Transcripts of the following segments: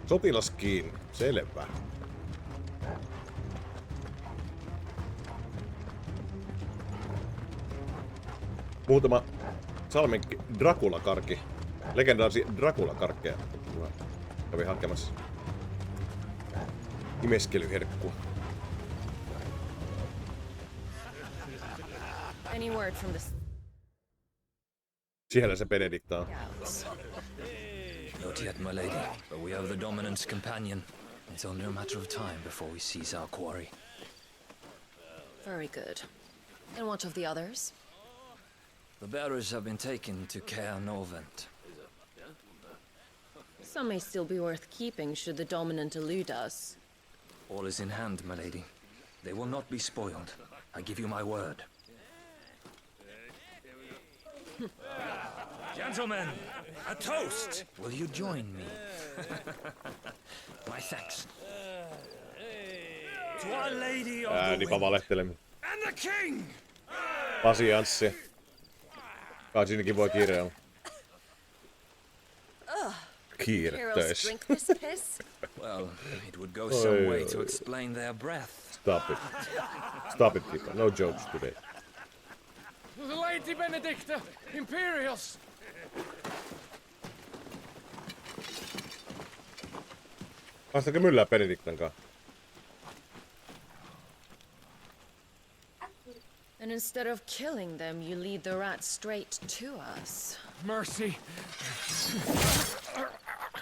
Sotilas kiinni. Selvä. Muutama Salmen Dracula-karkki. Legendaarisia Dracula-karkkeja. Kävi hakemassa. Imeskelyherkkua. Any word from the Siellä se Benedikta on. Not yet, my lady, but we have the dominant's companion. It's only a matter of time before we seize our quarry. Very good. And what of the others? The bearers have been taken to Caer Novent. Some may still be worth keeping should the dominant elude us. All is in hand, my lady. They will not be spoiled. I give you my word. Gentlemen, a toast! Will you join me? My thanks. To our lady of the Äänipä wind valehteleminen. and the king! Pasianssi. Kai siinäkin voi kiireellä. Kiire Heroes töissä. drink this piss? Well, it would go some way to explain their breath. Stop it. Stop it, people. No jokes today. The Lady Benedicta, Imperials! Päästäkö myllää Benediktan kanssa? And instead of killing them, you lead the rats straight to us. Mercy.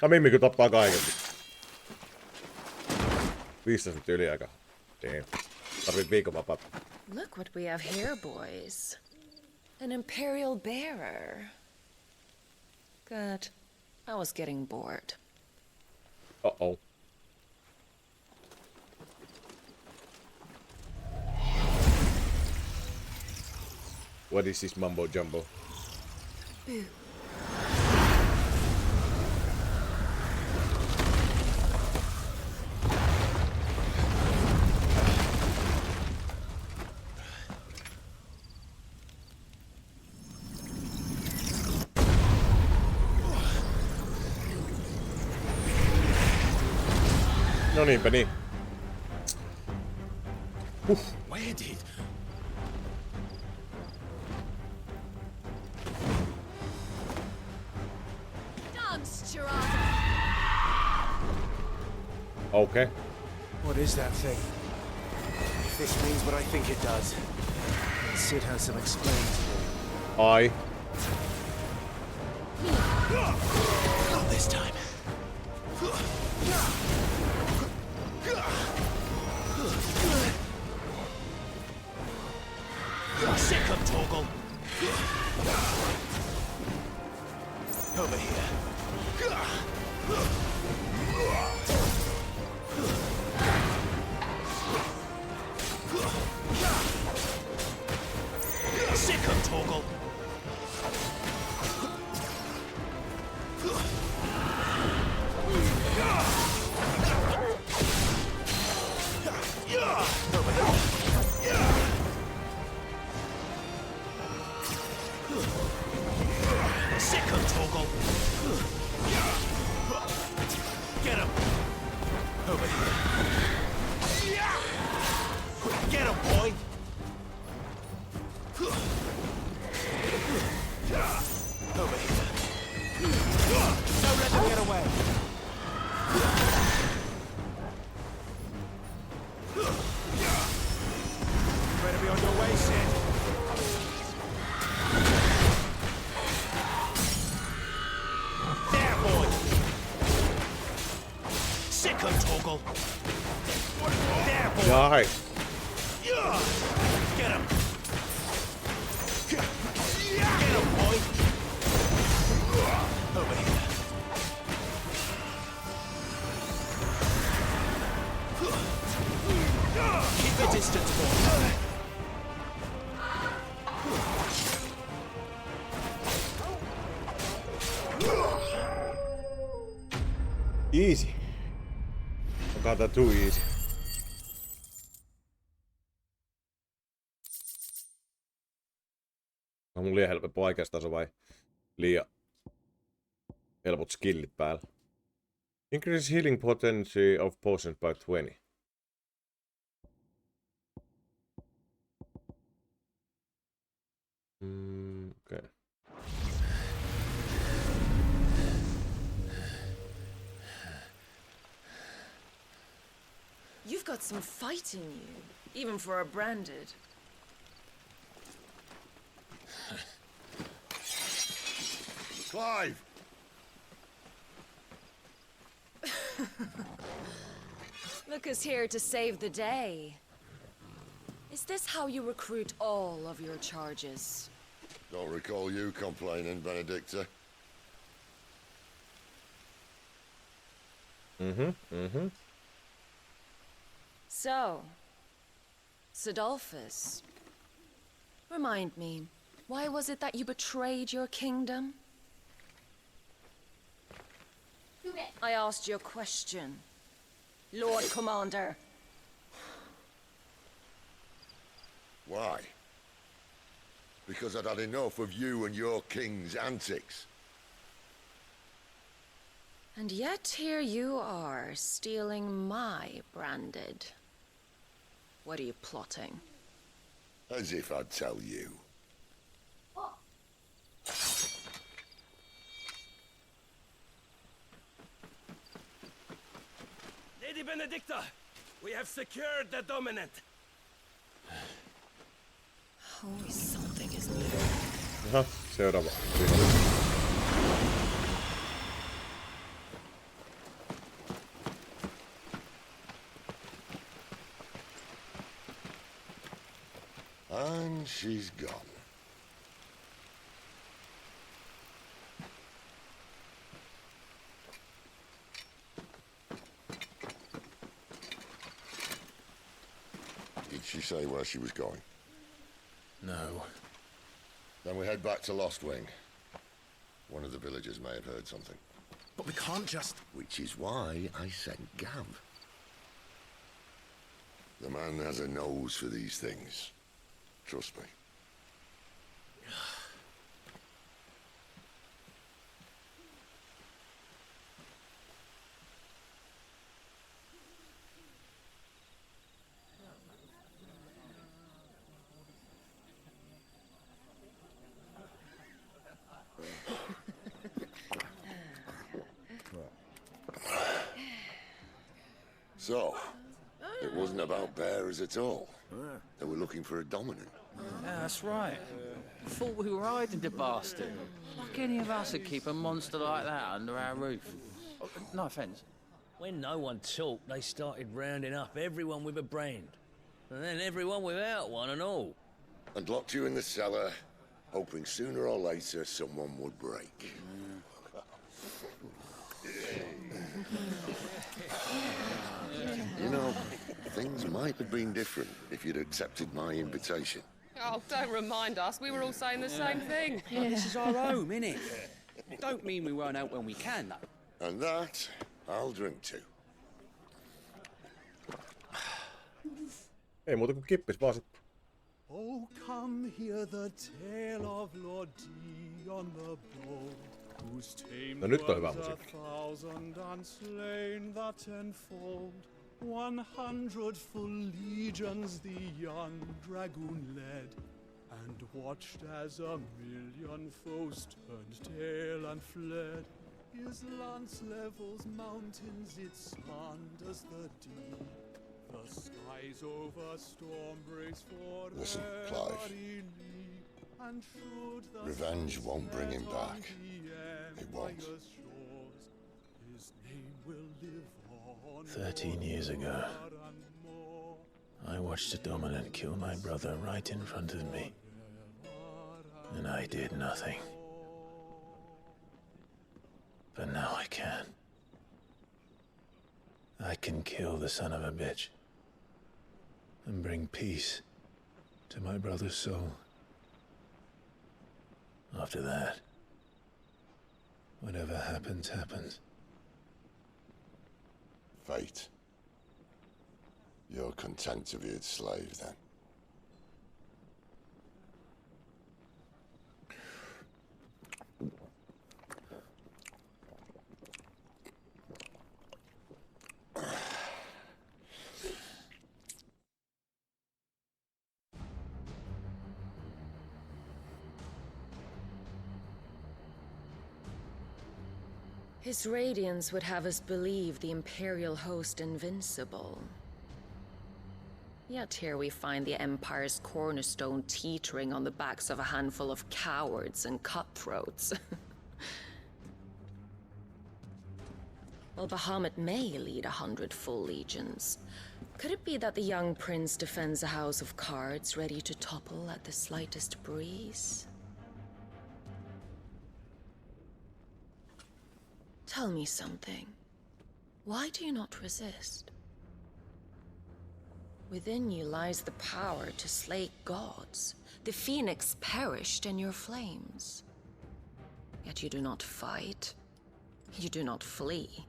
Mimmi kun tappaa kaiken. 15 minuuttia yliaika. Damn. Tarvit viikon vapaata. Look what we have here, boys. An Imperial bearer. Good. I was getting bored. Uh-oh. What is this mumbo jumbo? Boo. No niinpä niin. Where did... Dance, Gerard! Okay. What is that thing? If this means what I think it does, then Sid has some explaining to do. Ai. Not this time. Sick of Torgal. Over here. Sick of Torgal. Sick of Torgal. Get him. Over here. Get him, boy. Over here. Don't let them get away. Better be on your way, Sid. There, boy. Sick of Torgal. There, boy. Jai. Get him. Get him, boy. Over here. Keep your distance, boy. Easy. Onkohan tää too easy? On mun liian helppo vaikeustaso vai liian helpot skillit päällä? Increase healing potency of potions by 20. Okay. You've got some fight in you, even for a branded. Clive! Look who's here to save the day. Is this how you recruit all of your charges? Don't recall you complaining, Benedicta. So, Sidolphus, remind me, why was it that you betrayed your kingdom? I asked you a question, Lord Commander. Why? Because I'd had enough of you and your king's antics. And yet here you are, stealing my branded. What are you plotting? As if I'd tell you. Lady Benedicta, we have secured the dominant. Always something, isn't there? Aha, seuraava. And she's gone. Did she say where she was going? No. Then we head back to Lost Wing. One of the villagers may have heard something. But we can't just... Which is why I sent Gav. The man has a nose for these things. Trust me. So, it wasn't about bearers at all. They were looking for a dominant. Yeah, that's right. Thought we were hiding the bastard. Like any of us would keep a monster like that under our roof. Oh, no offence. When no one talked, they started rounding up everyone with a brand. And then everyone without one and all. And locked you in the cellar, hoping sooner or later someone would break. You know, things might have been different if you'd accepted my invitation. Oh, don't remind us. We were all saying the same thing. This is our home, innit? Don't mean we won't out when we can, though. And that, I'll drink to. Ei muuta kuin kippis vaan sit. Oh, come hear the tale of Lord D on the bow, whose tamed No nyt on hyvä was a musiikki. thousand and slain the tenfold. 100 full legions the young dragoon led, and watched as 1,000,000 foes turned tail and fled. His lance levels mountains, it sanders the deep. The skies over storm breaks for Listen, Clive. Revenge won't bring him back. It won't. 13 years ago, I watched a dominant kill my brother right in front of me. And I did nothing. But now I can. I can kill the son of a bitch. And bring peace to my brother's soul. After that, whatever happens, happens. Fate. You're content to be its slave, then? His radiance would have us believe the Imperial host invincible. Yet here we find the Empire's cornerstone teetering on the backs of a handful of cowards and cutthroats. Well, Bahamut may lead 100 full legions. Could it be that the young prince defends a house of cards ready to topple at the slightest breeze? Tell me something. Why do you not resist? Within you lies the power to slay gods. The phoenix perished in your flames. Yet you do not fight. You do not flee.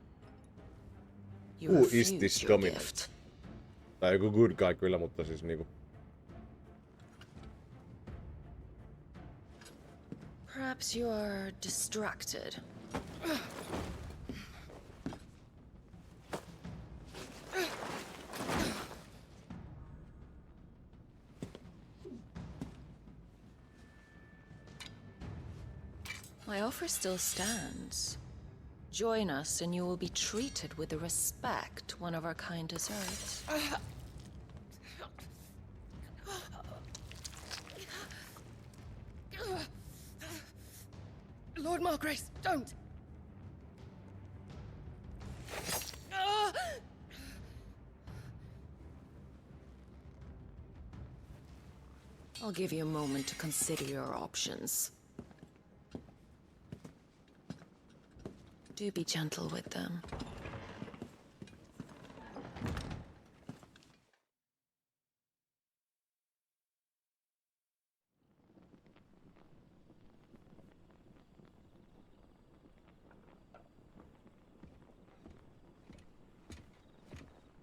You Who is refuse this your dominant? gift. Tai joku good guy kyllä, mutta siis niinku... Perhaps you are distracted. My offer still stands. Join us and you will be treated with the respect one of our kind deserves. Lord Margrace, don't! I'll give you a moment to consider your options. Do be gentle with them.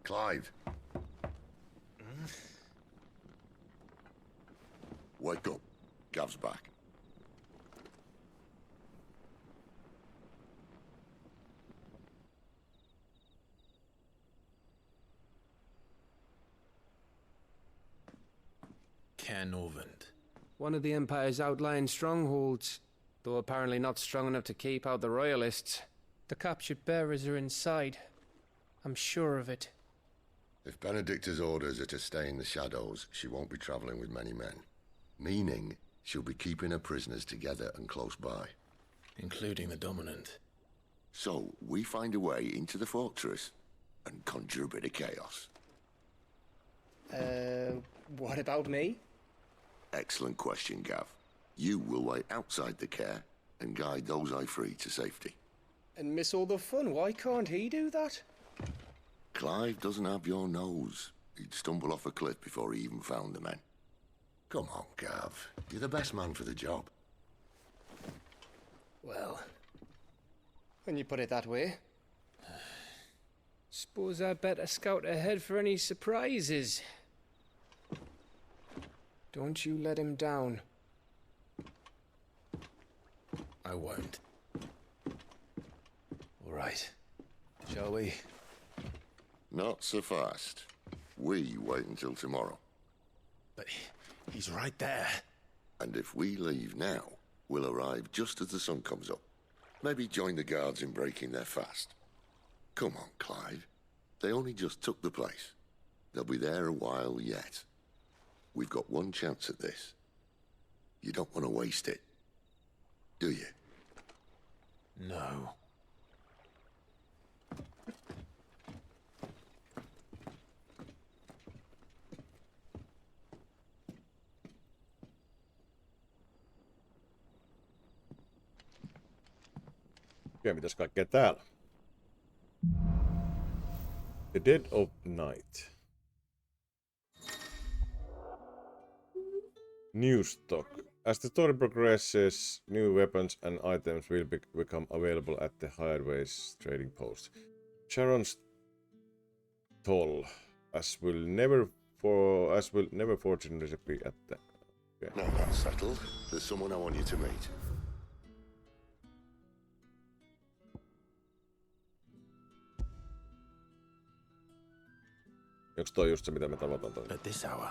Clive. Wake up. Gav's back. Canovant. One of the Empire's outlying strongholds, though apparently not strong enough to keep out the Royalists. The captured bearers are inside. I'm sure of it. If Benedicta's orders are to stay in the shadows, she won't be traveling with many men. Meaning, she'll be keeping her prisoners together and close by. Including the dominant. So, we find a way into the fortress and conjure a bit of chaos. What about me? Excellent question, Gav. You will wait outside the care and guide those I free to safety. And miss all the fun. Why can't he do that? Clive doesn't have your nose. He'd stumble off a cliff before he even found the men. Come on, Gav. You're the best man for the job. Well, when you put it that way. Suppose I'd better scout ahead for any surprises. Don't you let him down. I won't. All right. Shall we? Not so fast. We wait until tomorrow. But he's right there. And if we leave now, we'll arrive just as the sun comes up. Maybe join the guards in breaking their fast. Come on, Clive. They only just took the place. They'll be there a while yet. We've got one chance at this. You don't want to waste it, do you? No. Okei, mitäs kaikkea täällä? The Dead of Night. New stock. As the story progresses, new weapons and items will become available at the highways trading post. Sharon's toll, as will never fortune recipe at the. Okay. Now that's settled. There's someone I want you to meet. Onks toi just se, mitä me tavataan tänne? At this hour.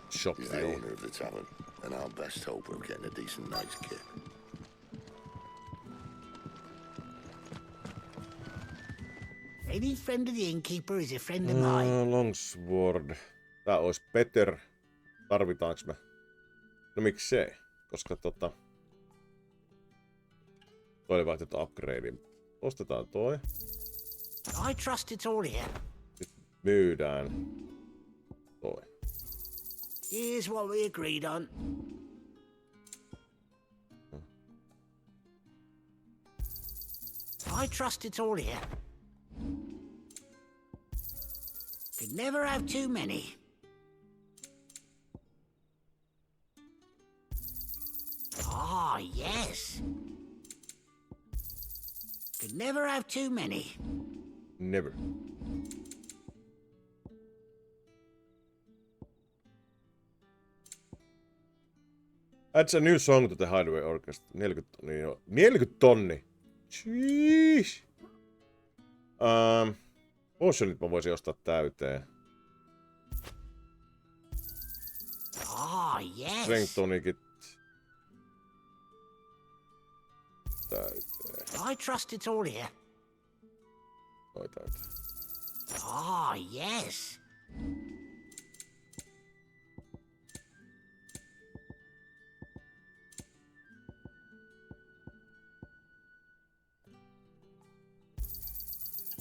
Shop. He's the owner of the tavern, and our best hope of getting a decent night's kit. Any friend of the innkeeper is a friend of mine. Longsword. Tää ois better. Tarvitaanko me? No miksei? Koska toi oli vaihtoehto upgrade. Ostetaan toi. I trust it's all here. Sitten myydään toi. Here's what we agreed on. I trust it's all here. Could never have too many. Ah, yes. Could never have too many. Never. Adds a new song to the Hideaway Orchestra. 40 tonnia jo. 40 tonni! Sheesh! Potionit mä voisin ostaa täyteen. Ah, yes. Strength tonicit. Täyteen. I trust it's all here. Noi täyteen. Ah, yes.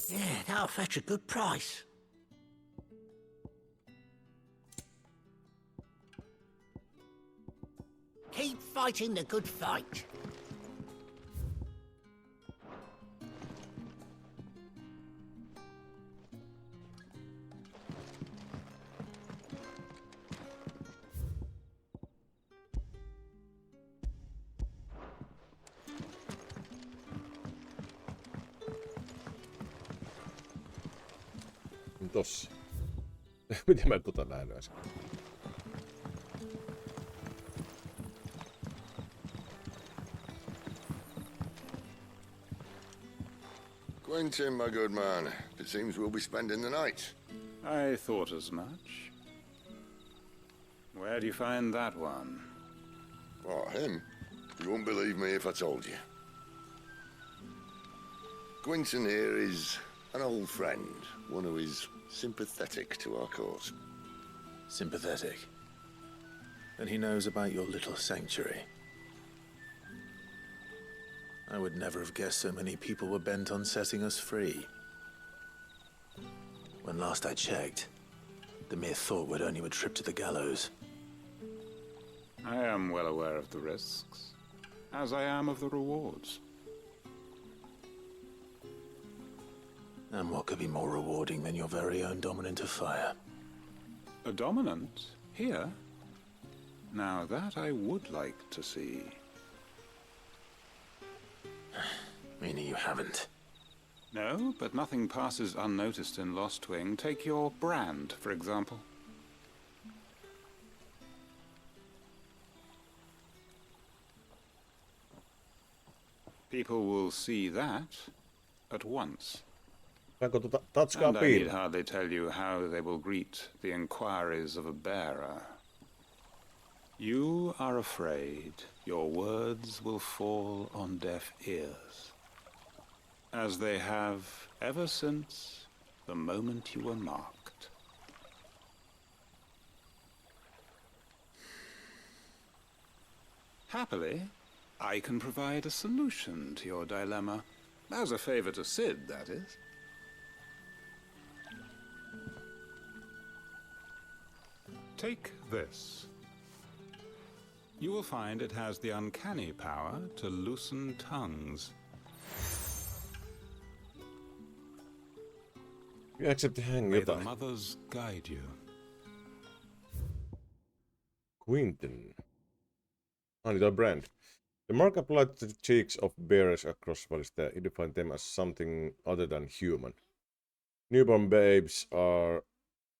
Yeah, that'll fetch a good price. Keep fighting the good fight. Tossa. Miten mä en tota nähnyt äsken? Quentin, my good man. It seems we'll be spending the night. I thought as much. Where do you find that one? Oh, him? You wouldn't believe me if I told you. Quentin here is an old friend, one who is sympathetic to our cause. Sympathetic? Then he knows about your little sanctuary. I would never have guessed so many people were bent on setting us free. When last I checked, the mere thought would earn you a trip to the gallows. I am well aware of the risks, as I am of the rewards. And what could be more rewarding than your very own dominant of fire? A dominant? Here? Now that I would like to see. Meaning you haven't? No, but nothing passes unnoticed in Lostwing. Take your brand, for example. People will see that at once. And I need hardly tell you how they will greet the inquiries of a bearer. You are afraid your words will fall on deaf ears, as they have ever since the moment you were marked. Happily, I can provide a solution to your dilemma. As a favor to Sid, that is. Take this. You will find it has the uncanny power to loosen tongues. You accept hang May the mothers guide you. Quinton. Little brand. The mark applied to the cheeks of bearers across Valisthea identified them as something other than human. Newborn babes are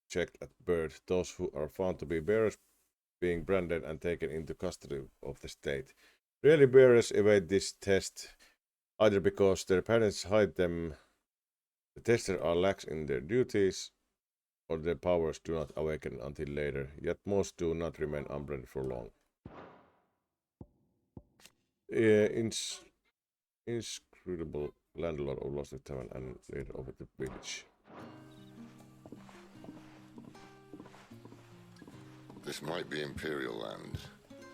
checked at birth. Those who are found to be bearers being branded and taken into custody of the state. Rarely bearers evade this test, either because their parents hide them, the testers are lax in their duties, or their powers do not awaken until later, yet most do not remain unbranded for long. Inscrutable landlord of Lost Tavern and leader of the village. This might be Imperial land,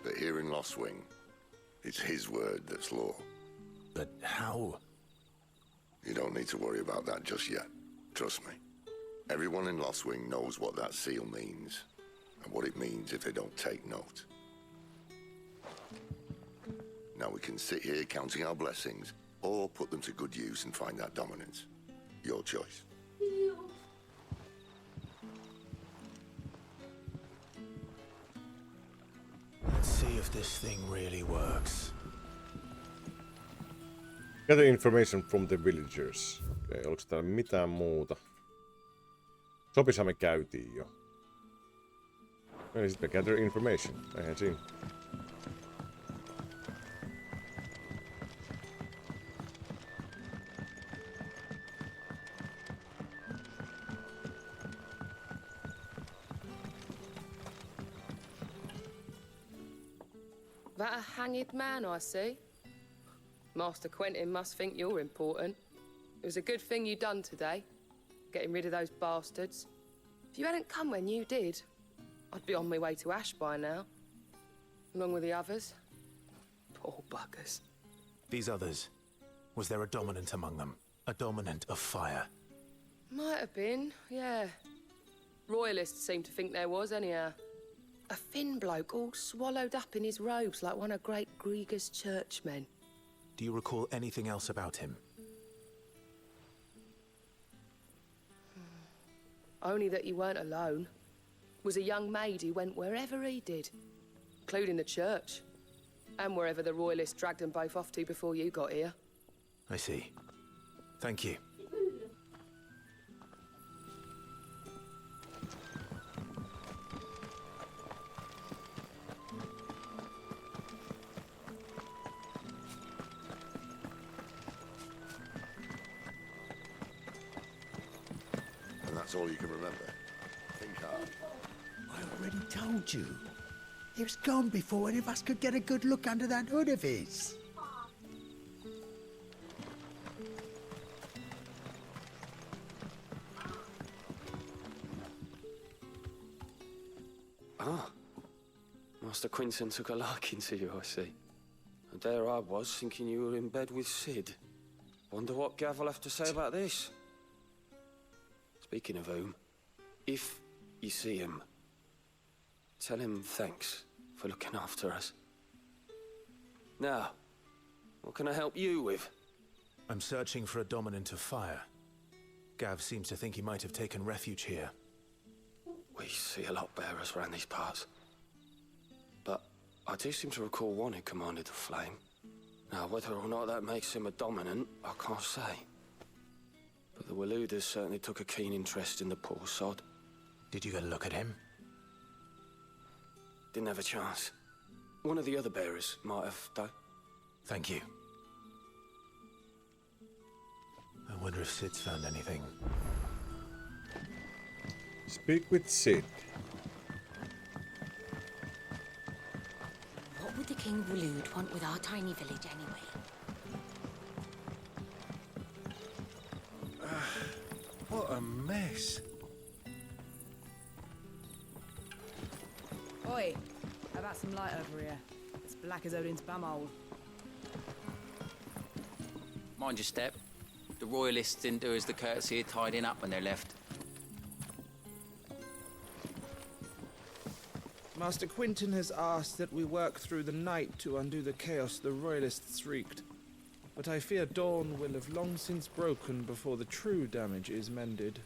but here in Lostwing, it's his word that's law. But how? You don't need to worry about that just yet. Trust me. Everyone in Lostwing knows what that seal means, and what it means if they don't take note. Now we can sit here counting our blessings, or put them to good use and find that dominance. Your choice. Let's see if this thing really works. Gather information from the villagers. Okei, oliko täällä mitään muuta? Sopissahan me käytiin jo. Eli sitten gather information. Eihän siinä. That a hanged man, I see. Master Quentin must think you're important. It was a good thing you done today, getting rid of those bastards. If you hadn't come when you did, I'd be on my way to Ash by now, along with the others. Poor buggers. These others, was there a dominant among them? A dominant of fire? Might have been, yeah. Royalists seem to think there was, anyhow. A thin bloke all swallowed up in his robes like one of Great Grieger's churchmen. Do you recall anything else about him? Only that he weren't alone. Was a young maid who went wherever he did, including the church, and wherever the Royalists dragged them both off to before you got here. I see. Thank you. That's all you can remember. Think hard. I already told you. He was gone before any of us could get a good look under that hood of his. Ah. Master Quinton took a liking to you, I see. And there I was, thinking you were in bed with Sid. Wonder what Gav will have to say about this. Speaking of whom, if you see him, tell him thanks for looking after us. Now, what can I help you with? I'm searching for a dominant of fire. Gav seems to think he might have taken refuge here. We see a lot bearers around these parts. But I do seem to recall one who commanded the flame. Now, whether or not that makes him a dominant, I can't say. But the Waluders certainly took a keen interest in the poor sod. Did you get a look at him? Didn't have a chance. One of the other bearers might have, though. Thank you. I wonder if Sid's found anything. Speak with Sid. What would the King Walud want with our tiny village anyway? What a mess. Oi, how about some light over here? It's black as Odin's bumhole. Mind your step. The Royalists didn't do us the courtesy of tidying up when they left. Master Quinton has asked that we work through the night to undo the chaos the Royalists wreaked. But I fear dawn will have long since broken before the true damage is mended.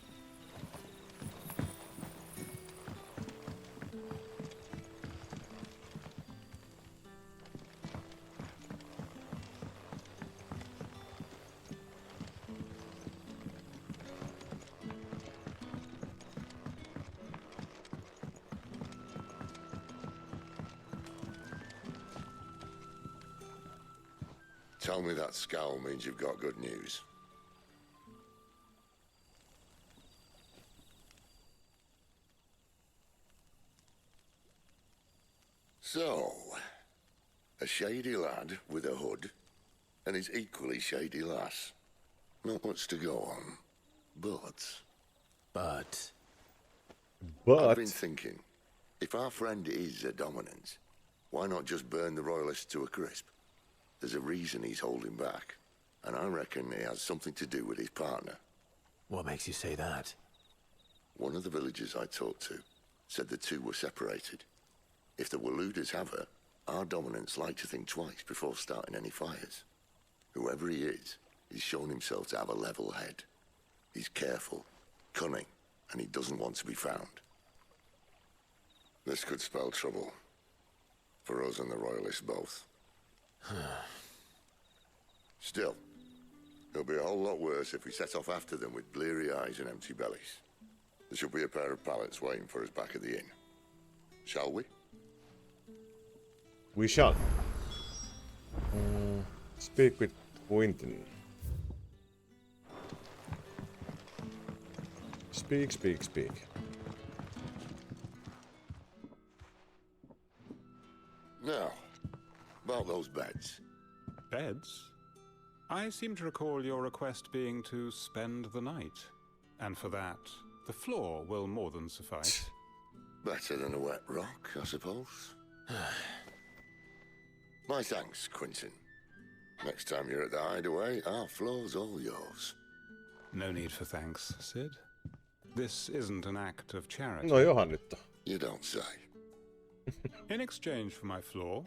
Tell me that scowl means you've got good news. So, a shady lad with a hood and his equally shady lass. Not much to go on. But... I've been thinking, if our friend is a dominant, why not just burn the royalists to a crisp? There's a reason he's holding back, and I reckon it has something to do with his partner. What makes you say that? One of the villagers I talked to said the two were separated. If the Waluders have her, our dominants like to think twice before starting any fires. Whoever he is, he's shown himself to have a level head. He's careful, cunning, and he doesn't want to be found. This could spell trouble. For us and the Royalists both. Still, it'll be a whole lot worse if we set off after them with bleary eyes and empty bellies. There should be a pair of pallets waiting for us back at the inn. Shall we? We shall. Speak with Quentin. Speak. Now, about those beds. Beds? I seem to recall your request being to spend the night. And for that, the floor will more than suffice. Better than a wet rock, I suppose. My thanks, Quentin. Next time you're at the hideaway, our floor's all yours. No need for thanks, Sid. This isn't an act of charity. No johan nyt. You don't say. In exchange for my floor,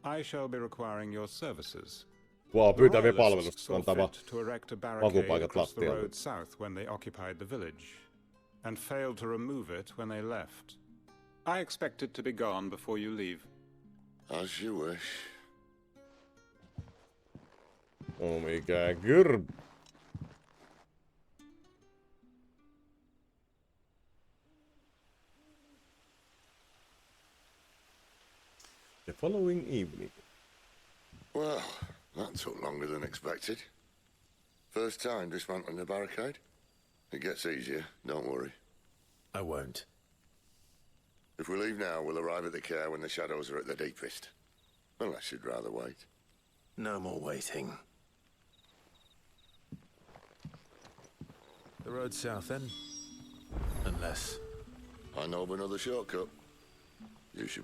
I shall be requiring your services. Wow, pyytää vielä Royalists palvelusta, saw antaa fit to erect a barricade makupaikat across the lattialle. road south when they occupied the village, and failed to remove it when they left. I expect it to be gone before you leave. As you wish. Oh mikä gyrb. The following evening. Well, that took longer than expected. First time dismantling the barricade? It gets easier, don't worry. I won't. If we leave now, we'll arrive at the care when the shadows are at their deepest. Unless you'd rather wait. No more waiting. The road south then? Unless... I know of another shortcut. You should